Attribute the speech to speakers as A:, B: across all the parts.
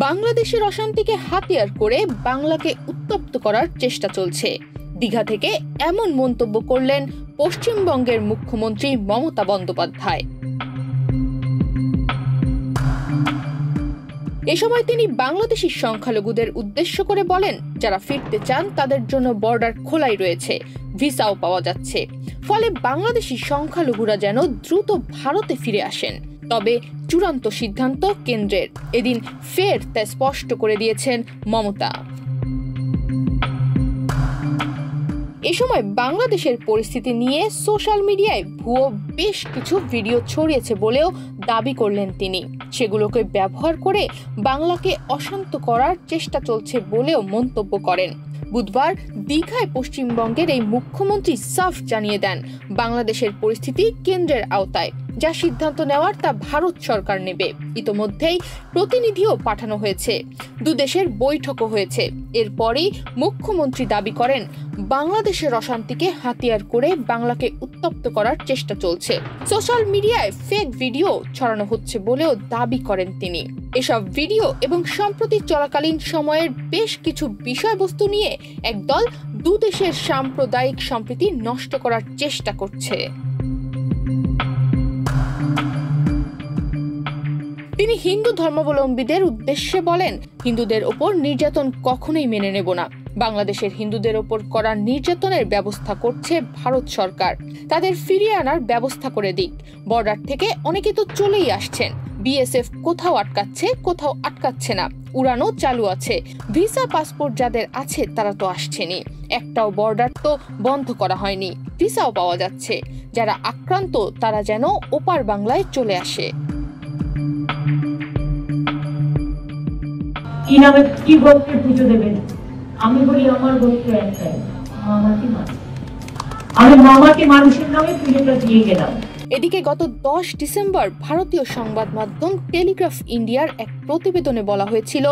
A: বাংলাদেশের অশান্তিকে হাতিয়ার করে বাংলাকে উত্তপ্ত করার চেষ্টা চলছে। দীঘা থেকে এমন মন্তব্য করলেন পশ্চিমবঙ্গের মুখ্যমন্ত্রী মমতা বন্দ্যোপাধ্যায়। এ সময় তিনি বাংলাদেশি সংখ্যালঘুদের উদ্দেশ্য করে বলেন, যারা ফিরতে চান তাদের জন্য বর্ডার খোলাই রয়েছে, ভিসাও পাওয়া যাচ্ছে, ফলে বাংলাদেশি সংখ্যালঘুরা যেন দ্রুত ভারতে ফিরে আসেন। তবে চূড়ান্ত সিদ্ধান্ত কেন্দ্রের, এদিন ফের তা স্পষ্ট করে দিয়েছেন মমতা। এ সময় বাংলাদেশের পরিস্থিতি নিয়ে সোশ্যাল মিডিয়ায় ভুয়ো বেশ কিছু ভিডিও ছড়িয়েছে বলেও দাবি করলেন তিনি। সেগুলোকে ব্যবহার করে বাংলাকে অশান্ত করার চেষ্টা চলছে বলেও মন্তব্য করেন। বুধবার দীঘায় পশ্চিমবঙ্গের এই মুখ্যমন্ত্রী সাফ জানিয়ে দেন, বাংলাদেশের পরিস্থিতি কেন্দ্রের আওতায়, যা সিদ্ধান্ত নেওয়ার তা ভারত সরকার নেবে। ইতোমধ্যেই প্রতিনিধিও পাঠানো হয়েছে, দুদেশের বৈঠকও হয়েছে। এরপরই মুখ্যমন্ত্রী দাবি করেন, বাংলাদেশের অশান্তিকে হাতিয়ার করে বাংলাকে উত্তপ্ত করার চেষ্টা চলছে। সোশ্যাল মিডিয়ায় ফেক ভিডিও ছড়ানো হচ্ছে বলেও দাবি করেন তিনি। এসব ভিডিও এবং সম্প্রতি চলাকালীন সময়ের বেশ কিছু বিষয়বস্তু নিয়ে একদল দুদেশের সাম্প্রদায়িক সম্প্রীতি নষ্ট করার চেষ্টা করছে। তিনি হিন্দু ধর্মাবলম্বীদের উদ্দেশ্যে বলেন, হিন্দুদের ওপর নির্যাতন কখনোই মেনে নেব না। বাংলাদেশের হিন্দুদের ওপর করা নির্যাতনের ব্যবস্থা করছে ভারত সরকার, তাদের ফিরিয়ে আনার ব্যবস্থা করে দিক। বর্ডার থেকে অনেকে তো চলেই আসছেন, বিএসএফ কোথাও আটকাচ্ছে, কোথাও আটকাচ্ছে না, উড়ানো চালু আছে। ভিসা পাসপোর্ট যাদের আছে তারা তো আসছেনই, একটাও বর্ডার তো বন্ধ করা হয়নি, ভিসাও পাওয়া যাচ্ছে। যারা আক্রান্ত তারা যেন ওপার বাংলায় চলে আসে।
B: কি নামে কি গোত্রের পুজো দেবেন? আমি বলি আমার গোত্র একটাই, মামাটি মানুষ। আমি মামাটি মানুষের নামে পুজোটা দিয়ে গেলাম।
A: এদিকে গত 10 ডিসেম্বর ভারতীয় সংবাদ মাধ্যম টেলিগ্রাফ ইন্ডিয়ার এক প্রতিবেদনে বলা হয়েছিল,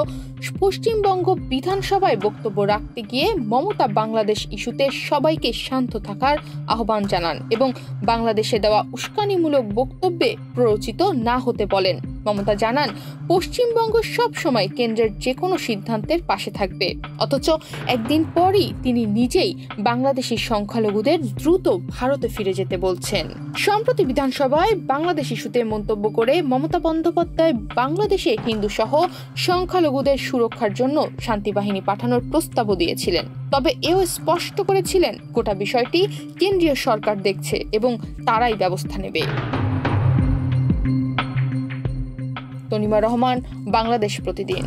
A: পশ্চিমবঙ্গ বিধানসভায় বক্তব্য রাখতে গিয়ে মমতা বাংলাদেশ ইস্যুতে সবাইকে শান্ত থাকার আহ্বান জানান এবং বাংলাদেশে দেওয়া উস্কানিমূলক বক্তব্যে প্ররোচিত না হতে বলেন। মমতা জানান, পশ্চিমবঙ্গ সব সময় কেন্দ্রের যে কোনো সিদ্ধান্তের পাশে থাকবে। অথচ একদিন পরই তিনি নিজেই বাংলাদেশি সংখ্যালঘুদের দ্রুত ভারতে ফিরে যেতে বলছেন। সম্প্রতি বিধানসভায় বাংলাদেশ ইস্যুতে মন্তব্য করে মমতা বন্দ্যোপাধ্যায় বাংলাদেশে হিন্দু সহ সংখ্যালঘুদের সুরক্ষার জন্য শান্তি বাহিনী পাঠানোর প্রস্তাবও দিয়েছিলেন। তবে এও স্পষ্ট করেছিলেন, গোটা বিষয়টি কেন্দ্রীয় সরকার দেখছে এবং তারাই ব্যবস্থা নেবে। তনিমা রহমান, বাংলাদেশ প্রতিদিন।